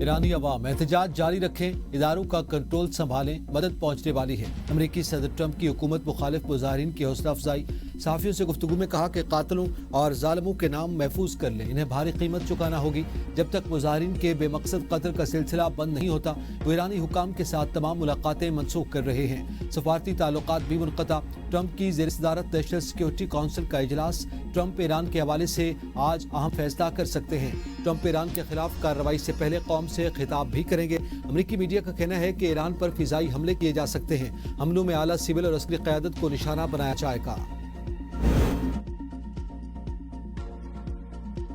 ईरानी अवाम एहतजाज जारी रखें, इदारों का कंट्रोल संभालें, मदद पहुंचने वाली है। अमरीकी सदर ट्रंप की हुकूमत मुखालिफ मुजाहिरीन की हौसला अफजाई। सहाफियों से गुफ्तगू में कहा कि कातलों और जालिमों के नाम महफूज कर लें, इन्हें भारी कीमत चुकाना होगी। जब तक मुजाहिरीन के बेमकसद कत्ल का सिलसिला बंद नहीं होता, वो ईरानी हुकाम के साथ तमाम मुलाकातें मनसूख कर रहे हैं। सफारती ताल्लुकात भी मुनक़ता। ट्रंप की ज़ेर सदारत नेशनल सिक्योरिटी काउंसिल का इजलास। ट्रंप ईरान के हवाले से आज अहम फैसला कर सकते हैं। ट्रंप ईरान के खिलाफ कार्रवाई से पहले कौम से खिताब भी करेंगे। अमरीकी मीडिया का कहना है कि ईरान पर फिजाई हमले किए जा सकते हैं। हमलों में आला सिविल और अस्करी क़यादत को निशाना बनाया जाएगा।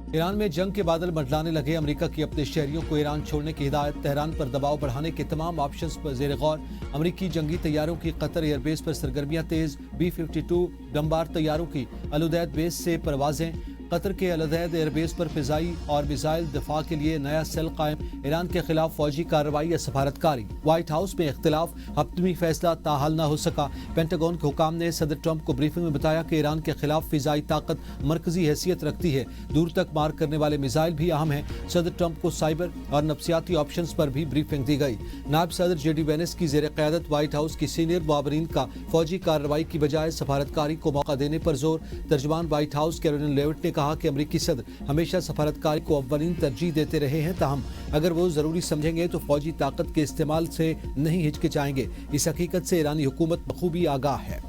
ईरान में जंग के बादल मंडलाने लगे। अमेरिका की अपने शहरियों को ईरान छोड़ने की हिदायत। तेहरान पर दबाव बढ़ाने के तमाम ऑप्शंस पर ज़ेर गौर। अमेरिकी जंगी तैयारों की कतर एयरबेस पर सरगर्मियां तेज। B-52 बमबार तैयारों की अल-उदैद बेस से परवाजें। कतर के अल-उदैद एयरबेस पर फिजाई और मिसाइल दिफा के लिए नया सेल कायम। ईरान के खिलाफ फौजी कार्रवाई या सफारतकारी। व्हाइट हाउस में इख्तिलाफ, हतमी फैसला ताहाल न हो सका। पेंटागन के हुकाम ने सदर ट्रंप को ब्रीफिंग में बताया कि ईरान के खिलाफ फिजाई ताकत मरकजी हैसियत रखती है। दूर तक मार करने वाले मिसाइल भी अहम हैं। सदर ट्रंप को साइबर और नफ्सियाती ऑप्शंस पर भी ब्रीफिंग दी गई। नायब सदर JD वेनिस की ज़ेर क़यादत व्हाइट हाउस की सीनियर मुआवरीन का फौजी कार्रवाई की बजाय सफारतकारी को मौका देने पर जोर। तर्जुमान व्हाइट हाउस कैरोलिन लेविट ने कहा कि अमरीकी सदर हमेशा सफारतकारी को अव्वलीन तरजीह देते रहे हैं, ताहम अगर वो जरूरी समझेंगे तो फौजी ताकत के इस्तेमाल से नहीं हिचकिचाएंगे। इस हकीकत से ईरानी हुकूमत बखूबी आगाह है।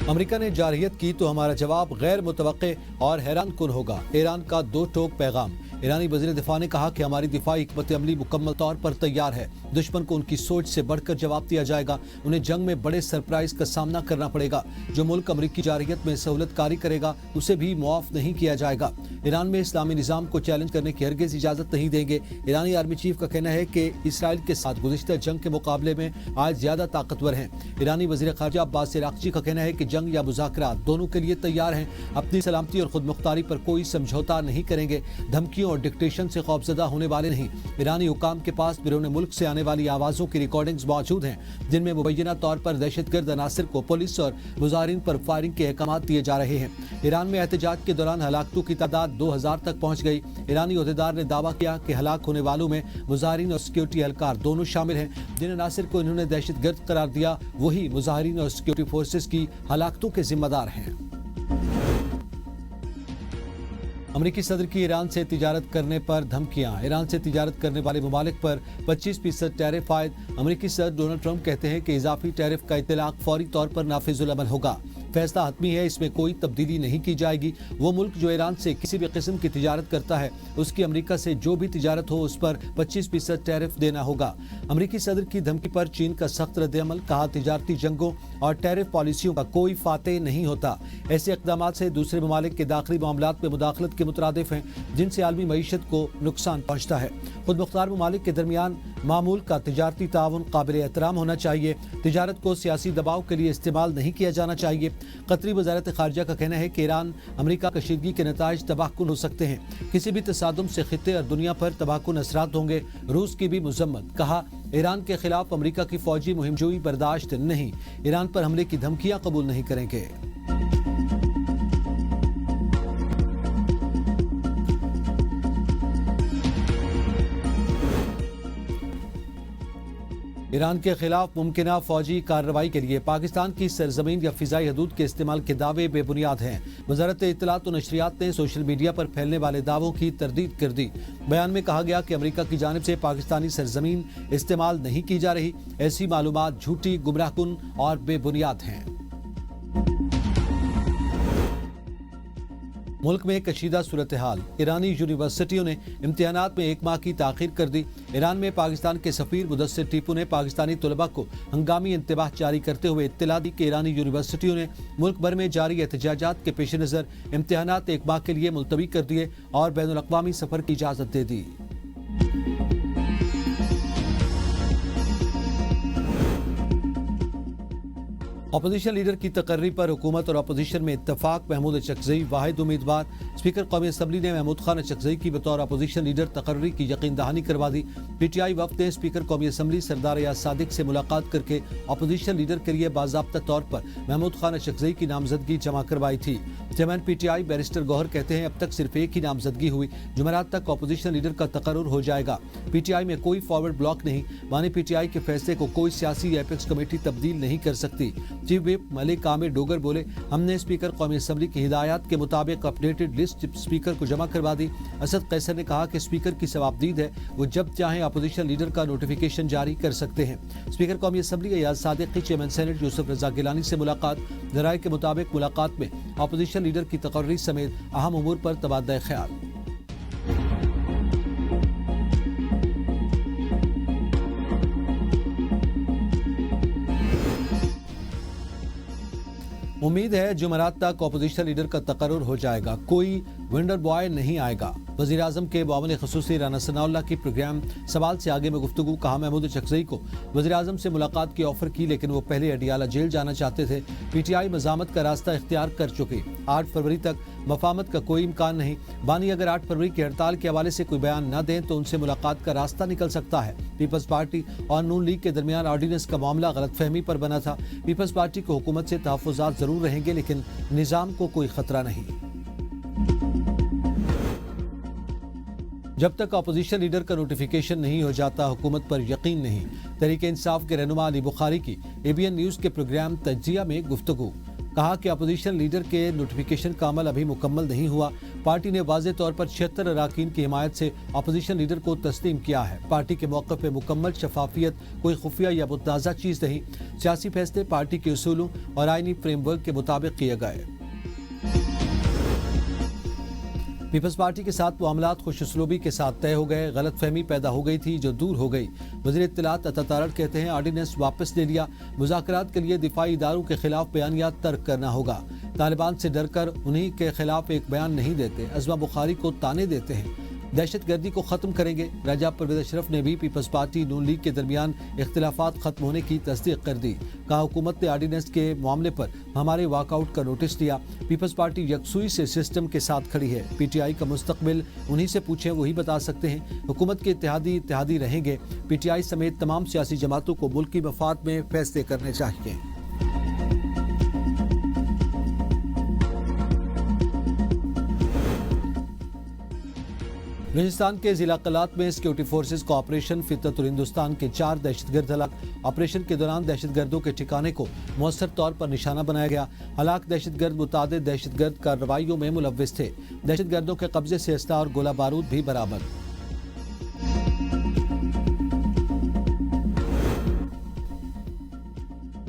अमेरिका ने जारहियत की तो हमारा जवाब गैर मुतवक्के और हैरान कुन होगा। ईरान का दो टोक पैगाम। ईरानी वज़ीर दिफा ने कहा कि हमारी दिफाई हिकमत अमली मुकम्मल तौर पर तैयार है। दुश्मन को उनकी सोच से बढ़कर जवाब दिया जाएगा। उन्हें जंग में बड़े सरप्राइज का सामना करना पड़ेगा। जो मुल्क अमरीकी जारहियत में सहूलतकारी करेगा उसे भी मुआफ नहीं किया जाएगा। ईरान में इस्लामी निज़ाम को चैलेंज करने की हरगिज़ इजाज़त नहीं देंगे। ईरानी आर्मी चीफ का कहना है कि इसराइल के साथ गुज़िश्ता जंग के मुकाबले में आज ज़्यादा ताकतवर हैं। ईरानी वज़ीर ख़ारजा अब्बास इराक़ची का कहना है कि जंग या मुज़ाकरात दोनों के लिए तैयार हैं। अपनी सलामती और खुद मुख्तारी पर कोई समझौता नहीं करेंगे। धमकियों और डिक्टेशन से खौफजदा होने वाले नहीं। ईरानी हुकाम के पास बिरोने मुल्क से आने वाली आवाज़ों की रिकॉर्डिंग्स मौजूद हैं, जिनमें मुबैना तौर पर दहशतगर्द अनासर को पुलिस और मुजाहिरीन पर फायरिंग के अहकाम दिए जा रहे हैं। ईरान में एहतजाज के दौरान हलाकतों की तादाद 2000 तक पहुंच गई। ईरानी ओहदेदार ने दावा किया कि हलाक होने वालों में मुजाहिरीन और सिक्योरिटी एहलकार दोनों शामिल हैं। जिन अनासर को इन्होंने दहशतगर्द करार दिया वही मुजाहिरीन और सिक्योरिटी फोर्सेस की हलाकतों के जिम्मेदार हैं। अमरीकी सदर की ईरान से तिजारत करने पर धमकियां। ईरान से तिजारत करने वाले ममालिक पर 25% टैरिफ आयद। अमरीकी सदर डोनाल्ड ट्रंप कहते हैं कि इजाफी टैरिफ का इतलाक फौरी तौर पर नाफिजुल अमल होगा। फैसला हतमी है, इसमें कोई तब्दीली नहीं की जाएगी। वो मुल्क जो ईरान से किसी भी किस्म की तिजारत करता है उसकी अमरीका से जो भी तिजारत हो उस पर 25% टैरिफ देना होगा। अमरीकी सदर की धमकी पर चीन का सख्त रद्द-ए-अमल। कहा, तिजारती जंगों और टैरिफ पॉलिसियों का कोई फातेह नहीं होता। ऐसे इक़दाम से दूसरे ममालिक के दाखिली मामलात में मुदाखलत के मुतरादिफ हैं, जिनसे आलमी मईशत को नुकसान पहुँचता है। खुद मुख्तार ममालिक के दरमियान मामूल का तिजारती ताउन काबिल एहतराम होना चाहिए। तिजारत को सियासी दबाव के लिए इस्तेमाल नहीं किया जाना चाहिए। कतरी वज़ारत ख़ारिजा का कहना है कि ईरान अमरीका कशीदगी के नताइज तबाहकुन हो सकते हैं। किसी भी तसादुम से खित्ते और दुनिया पर तबाहकुन असरात होंगे। रूस की भी मजम्मत। कहा, ईरान के खिलाफ अमरीका की फौजी मुहिमजोई बर्दाश्त नहीं। ईरान पर हमले की धमकियां कबूल नहीं करेंगे। ईरान के खिलाफ मुमकिना फौजी कार्रवाई के लिए पाकिस्तान की सरजमीन या फिजाई हदूद के इस्तेमाल के दावे बेबुनियाद हैं। वज़ारत इत्तलात और नशरियात ने सोशल मीडिया पर फैलने वाले दावों की तरदीद कर दी। बयान में कहा गया कि अमरीका की जानिब से पाकिस्तानी सरजमीन इस्तेमाल नहीं की जा रही। ऐसी मालूमात झूठी, गुमराहकुन और बेबुनियाद हैं। मुल्क में कशीदा सूरत हाल। ईरानी यूनिवर्सिटियों ने इम्तिहानात में 1 माह की ताख़ीर कर दी। ईरान में पाकिस्तान के सफ़ीर मुदस्सिर टीपू ने पाकिस्तानी तलबा को हंगामी इंतबाह जारी करते हुए इत्तला दी कि ईरानी यूनिवर्सिटियों ने मुल्क भर में जारी एहतजाजात के पेश नज़र इम्तिहानात 1 माह के लिए मुलतवी कर दिए और बैनुल अक़वामी सफ़र की इजाज़त दे दी। अपोजिशन लीडर की तकर्री पर हुकूमत और अपोजिशन में इत्तफाक। महमूद अचकज़ई वाहिद उम्मीदवार। स्पीकर कौमी असम्बली ने महमूद खान अचकज़ई की बतौर अपोजिशन लीडर तकर्री की यकीन दहानी करवा दी। PTI वफ्द ने स्पीकर कौमी असम्बली सरदार याद सादिक से मुलाकात करके अपोजिशन लीडर के लिए बाज़ाब्ता तौर पर महमूद खान अचकज़ई की नामजदगी जमा करवाई थी। चेयरमैन PTI बैरिस्टर गौहर कहते हैं अब तक सिर्फ एक ही नामजदगी हुई, जुमेरात तक अपोजिशन लीडर का तकर्रुर हो जाएगा। PTI में कोई फॉरवर्ड ब्लॉक नहीं, माने PTI के फैसले को कोई सियासी एपेक्स कमेटी तब्दील नहीं कर सकती। चीफ विप मलिक आमिर डोगर बोले, हमने स्पीकर कौमी असम्बली की हिदायत के मुताबिक अपडेटेड लिस्ट स्पीकर को जमा करवा दी। असद कैसर ने कहा कि स्पीकर की सवाबदीद है, वो जब चाहें अपोजिशन लीडर का नोटिफिकेशन जारी कर सकते हैं। स्पीकर कौमी असम्बली याद सादिक की चेयरमैन सेनेट यूसुफ रजा गिलानी से मुलाकात। जराये के मुताबिक मुलाकात में अपोजिशन लीडर की तकर्री समेत अहम उमूर पर तबादला ख्याल। उम्मीद है जुमेरात तक अपोजिशन लीडर का तकर्रुर हो जाएगा, कोई विंडर बॉय नहीं आएगा। वज़ीर आज़म के मुआविन ख़ुसूसी राना सनाउल्लाह की प्रोग्राम सवाल से आगे में गुफ्तगू। कहा, महमूद अचकज़ई को वज़ीर आज़म से मुलाकात की ऑफर की, लेकिन वो पहले अडियाला जेल जाना चाहते थे। PTI मज़ामत का रास्ता इख्तियार कर चुकी। 8 फरवरी तक मफामत का कोई इम्कान नहीं। बानी अगर 8 फरवरी की हड़ताल के हवाले से कोई बयान न दें तो उनसे मुलाकात का रास्ता निकल सकता है। पीपल्स पार्टी और नून लीग के दरमियान ऑर्डिनेंस का मामला गलतफहमी पर बना था। पीपल्स पार्टी को हुकूमत से तहफ़्फ़ुज़ात जरूर रहेंगे, लेकिन निज़ाम को कोई खतरा नहीं। जब तक अपोजिशन लीडर का नोटिफिकेशन नहीं हो जाता, हुकूमत पर यकीन नहीं। तहरीक इंसाफ के रहनुमा अली बुखारी की ABN न्यूज़ के प्रोग्राम तज्जिया में गुफ्तगू। कहा कि अपोजिशन लीडर के नोटिफिकेशन का अमल अभी मुकम्मल नहीं हुआ। पार्टी ने वाज़े तौर पर 76 अरकान की हिमायत से अपोजिशन लीडर को तस्लीम किया है। पार्टी के मौक़िफ़ पे मुकम्मल शफाफियत, कोई खुफिया या मुतनाज़ा चीज़ नहीं। सियासी फैसले पार्टी के उसूलों और आइनी फ्रेमवर्क के मुताबिक किए गए। पीपल्स पार्टी के साथ मामलात खुशउस्लूबी के साथ तय हो गए। गलत फहमी पैदा हो गई थी जो दूर हो गई। वज़ीर इत्तलात अता तारड़ कहते हैं ऑर्डिनेंस वापस ले लिया। मुज़ाकरात के लिए दिफाई इदारों के खिलाफ बयानियात तर्क करना होगा। तालिबान से डर कर उन्हीं के खिलाफ एक बयान नहीं देते, अज़मा बुखारी को ताने देते हैं। दहशत गर्दी को ख़त्म करेंगे। राजा परवेज़ अशरफ ने भी पीपल्स पार्टी नून लीग के दरमियान इख्तिलाफात ख़त्म होने की तस्दीक कर दी। कहा, हुकूमत ने ऑर्डिनेंस के मामले पर हमारे वॉकआउट का नोटिस दिया। पीपल्स पार्टी यकसुई से सिस्टम के साथ खड़ी है। PTI का मुस्तकबिल उन्हीं से पूछें, वही बता सकते हैं। हुकूमत के इत्तेहादी रहेंगे। PTI समेत तमाम सियासी जमातों को मुल्की मफाद में फैसले करने चाहिए। बलूचिस्तान के जिला कलात में सिक्योरिटी फोर्सेज को ऑपरेशन फितरतुल हिंदुस्तान के 4 दहशतगर्द हलाक। ऑपरेशन के दौरान दहशतगर्दों के ठिकाने को मौसर तौर पर निशाना बनाया गया। हलाक दहशतगर्द मुतादिद दहशतगर्द कार्रवाइयों में मुलव्विस थे। दहशतगर्दों के कब्जे से असला और गोला बारूद भी बरामद।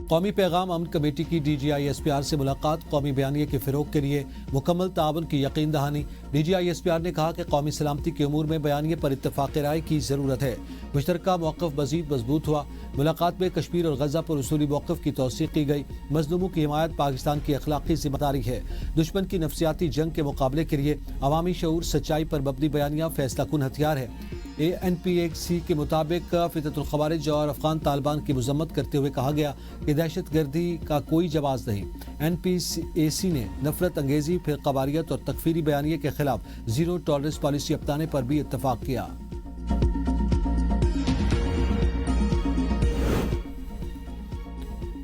कौमी पैगाम अमन कमेटी की DGI SPR से मुलाकात। कौमी बयानिए के फ़रोग़ के लिए मुकम्मल ताउन की यकीन दहानी। DGI SPR ने कहा कि कौमी सलामती के उमूर में बयानिए पर इत्तफ़ाक़ राय की ज़रूरत है। मुश्तरका मौक़िफ़ मज़ीद मजबूत हुआ। मुलाकात में कश्मीर और गज़ा पर उसूली मौक़िफ़ की तौसीक़ की गई। मज़लूमों की हिमायत पाकिस्तान की अखलाक़ी ज़िम्मेदारी है। दुश्मन की नफसियाती जंग के मुकाबले के लिए अवामी शऊर, सच्चाई पर मबनी बयानिया फ़ैसला कुन हथियार है। ANPAC के मुताबिक फितरतुल ख़वारिज और अफ़गान तालिबान की मज़म्मत करते हुए कहा गया कि दहशत गर्दी का कोई जवाज़ नहीं। NPAC ने नफरत अंगेज़ी, फ़िरक़ावारियत और तकफ़ीरी बयानिए के खिलाफ ज़ीरो टॉलरेंस पॉलिसी अपनाने पर भी इत्तफ़ाक़ किया।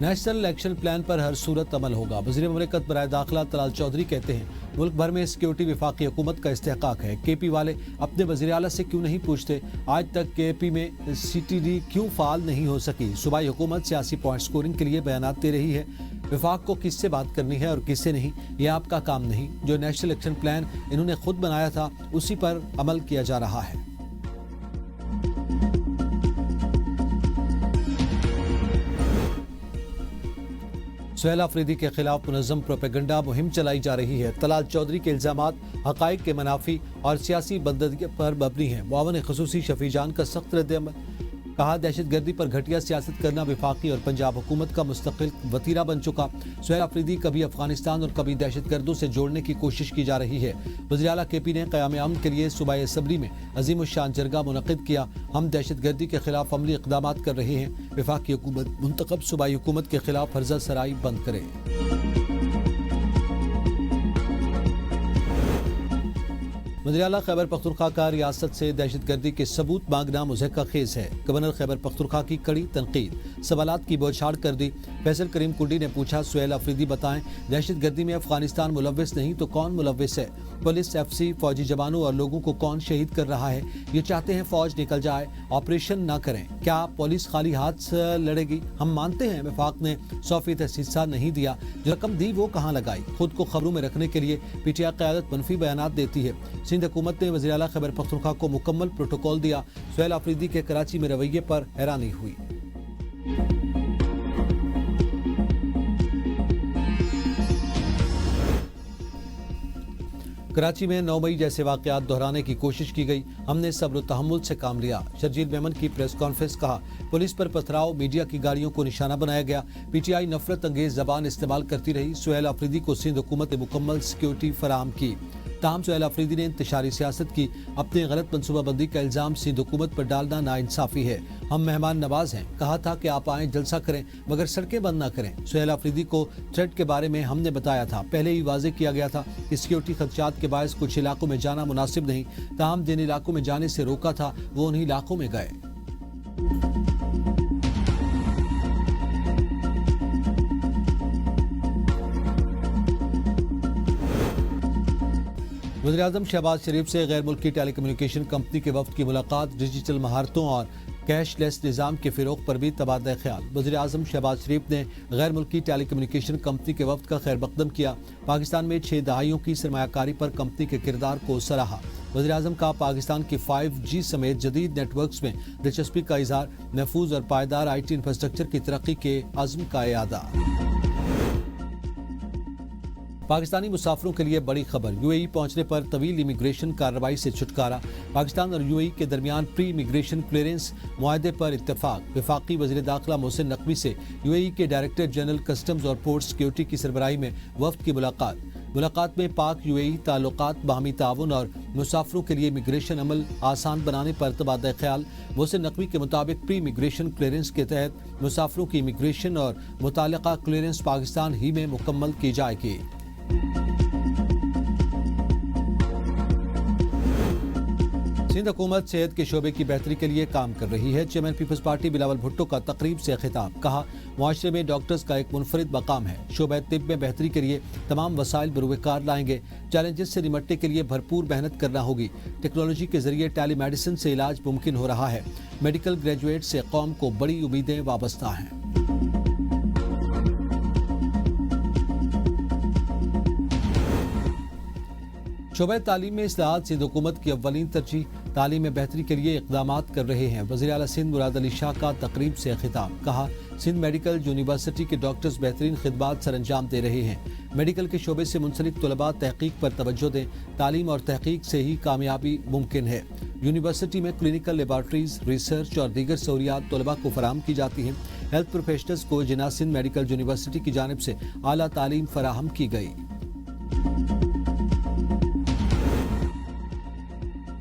नेशनल एक्शन प्लान पर हर सूरत अमल होगा। वज़ीर मुमलिकत बराए दाखिला तलाल चौधरी कहते हैं मुल्क भर में सिक्योरिटी वफाकी हुकूमत का इस्तेहकाक है। KP वाले अपने वज़ीर आला से क्यों नहीं पूछते? आज तक KP में CTD क्यों फाल नहीं हो सकी? सूबाई हुकूमत सियासी पॉइंट स्कोरिंग के लिए बयानात दे रही है। वफाक को किससे बात करनी है और किससे नहीं, ये आपका काम नहीं। जो नेशनल एक्शन प्लान इन्होंने खुद बनाया था उसी पर अमल किया जा रहा है। सुहेल अफरीदी के खिलाफ मुनज़्ज़म प्रोपेगेंडा मुहिम चलाई जा रही है। तलाल चौधरी के इल्ज़ामात हक़ाइक़ के मनाफी और सियासी बंदगी पर मबनी है। मुआविन ख़ुसूसी शफ़ी जान का सख्त रद्द-ए-अमल। کہا دہشت گردی پر گھٹیا سیاست کرنا وفاقی اور پنجاب حکومت کا مستقل وتیرہ بن چکا. سہیل آفریدی کبھی افغانستان اور کبھی دہشت گردوں سے جوڑنے کی کوشش کی جا رہی ہے. وزیر اعلیٰ کے پی نے قیام امن کے لیے صوبائی اسمبلی میں عظیم الشان جرگہ منعقد کیا. ہم دہشت گردی کے خلاف عملی اقدامات کر رہے ہیں. وفاقی حکومت منتخب صوبائی حکومت کے خلاف ہرزہ سرائی بند کرے. وزیر اعلیٰ خیبر پختونخوا کا ریاست سے دہشت گردی کے ثبوت مانگنا مضحکہ خیز ہے. گورنر خیبر پختونخوا کی کڑی تنقید، سوالات کی بوچھاڑ کر دی. فیصل کریم کنڈی نے پوچھا سہیل آفریدی بتائیں دہشت گردی میں افغانستان ملوث نہیں تو کون ملوث ہے؟ پولیس، ایف سی، فوجی جوانوں اور لوگوں کو کون شہید کر رہا ہے؟ یہ چاہتے ہیں فوج نکل جائے، آپریشن نہ کریں. کیا پولیس خالی ہاتھ سے لڑے گی؟ ہم مانتے ہیں وفاق نے 100% حصہ نہیں دیا. جو رقم دی وہ کہاں لگائی؟ خود کو خبروں میں رکھنے کے لیے پی ٹی آئی قیادت منفی بیانات دیتی ہے. سندھ حکومت نے وزیر اعلیٰ خیبر پختونخوا کو مکمل پروٹوکول دیا. سہیل آفریدی کے کراچی میں رویے پر حیرانی ہوئی. کراچی میں 9 مئی جیسے واقعات دہرانے کی کوشش کی گئی. ہم نے صبر و تحمل سے کام لیا. شرجیل میمن کی پریس کانفرنس. کہا پولیس پر پتھراؤ، میڈیا کی گاڑیوں کو نشانہ بنایا گیا. پی ٹی آئی نفرت انگیز زبان استعمال کرتی رہی. سہیل آفریدی کو سندھ حکومت نے مکمل سیکیورٹی فراہم کی. تاہم سہیل آفریدی نے انتشاری سیاست کی. اپنے غلط منصوبہ بندی کا الزام سندھ حکومت پر ڈالنا ناانصافی ہے. ہم مہمان نواز ہیں. کہا تھا کہ آپ آئیں، جلسہ کریں، مگر سڑکیں بند نہ کریں. سہیل آفریدی کو تھریٹ کے بارے میں ہم نے بتایا تھا. پہلے ہی واضح کیا گیا تھا کہ سیکیورٹی خدشات کے باعث کچھ علاقوں میں جانا مناسب نہیں. تاہم جن علاقوں میں جانے سے روکا تھا وہ انہی علاقوں میں گئے. وزیراعظم شہباز شریف سے غیر ملکی ٹیلی کمیونیکیشن کمپنی کے وفد کی ملاقات. ڈیجیٹل مہارتوں اور کیش لیس نظام کے فروغ پر بھی تبادلہ خیال. وزیراعظم شہباز شریف نے غیر ملکی ٹیلی کمیونیکیشن کمپنی کے وفد کا خیر مقدم کیا. پاکستان میں 6 دہائیوں کی سرمایہ کاری پر کمپنی کے کردار کو سراہا. وزیراعظم کا پاکستان کی 5G سمیت جدید نیٹ ورکس میں دلچسپی کا اظہار. محفوظ اور پائیدار آئی ٹی انفراسٹرکچر کی ترقی کے عزم کا اعادہ. پاکستانی مسافروں کے لیے بڑی خبر. یو اے ای پہنچنے پر طویل امیگریشن کارروائی سے چھٹکارا. پاکستان اور یو اے ای کے درمیان پری امیگریشن کلیئرنس معاہدے پر اتفاق. وفاقی وزیر داخلہ محسن نقوی سے یو اے ای کے ڈائریکٹر جنرل کسٹمز اور پورٹ سیکیورٹی کی سربراہی میں وفد کی ملاقات میں پاک یو اے ای تعلقات، باہمی تعاون اور مسافروں کے لیے امیگریشن عمل آسان بنانے پر تبادلہ خیال. محسن نقوی کے مطابق پری امیگریشن کلیئرنس کے تحت مسافروں کی امیگریشن اور متعلقہ کلیئرنس پاکستان ہی میں مکمل کی جائے گی. سندھ حکومت صحت کے شعبے کی بہتری کے لیے کام کر رہی ہے. چیئرمین پیپلز پارٹی بلاول بھٹو کا تقریب سے خطاب. کہا معاشرے میں ڈاکٹرز کا ایک منفرد مقام ہے. شعبہ طب میں بہتری کے لیے تمام وسائل بروئے کار لائیں گے. چیلنجز سے نمٹنے کے لیے بھرپور محنت کرنا ہوگی. ٹیکنالوجی کے ذریعے ٹیلی میڈیسن سے علاج ممکن ہو رہا ہے. میڈیکل گریجویٹ سے قوم کو بڑی امیدیں وابستہ ہیں. شعبہ تعلیم میں اصلاحات سندھ حکومت کی اولین ترجیح. تعلیم میں بہتری کے لیے اقدامات کر رہے ہیں. وزیر اعلیٰ سندھ مراد علی شاہ کا تقریب سے خطاب. کہا سندھ میڈیکل یونیورسٹی کے ڈاکٹرز بہترین خدمات سر انجام دے رہے ہیں. میڈیکل کے شعبے سے منسلک طلباء تحقیق پر توجہ دیں. تعلیم اور تحقیق سے ہی کامیابی ممکن ہے. یونیورسٹی میں کلینکل لیبارٹریز، ریسرچ اور دیگر سہولیات طلباء کو فراہم کی جاتی ہیں. ہیلتھ پروفیشنلز کو جناح سندھ میڈیکل یونیورسٹی کی جانب سے اعلیٰ تعلیم فراہم کی گئی.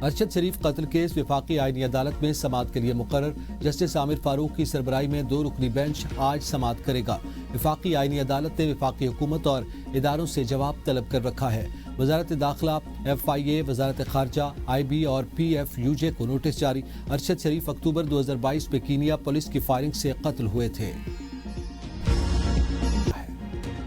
ارشد شریف قتل کیس وفاقی آئینی عدالت میں سماعت کے لیے مقرر. جسٹس عامر فاروق کی سربراہی میں 2 رکنی بینچ آج سماعت کرے گا. وفاقی آئینی عدالت نے وفاقی حکومت اور اداروں سے جواب طلب کر رکھا ہے. وزارت داخلہ، FIA، وزارت خارجہ، IB اور PFUJ کو نوٹس جاری. ارشد شریف اکتوبر 2022 میں کینیا پولیس کی فائرنگ سے قتل ہوئے تھے.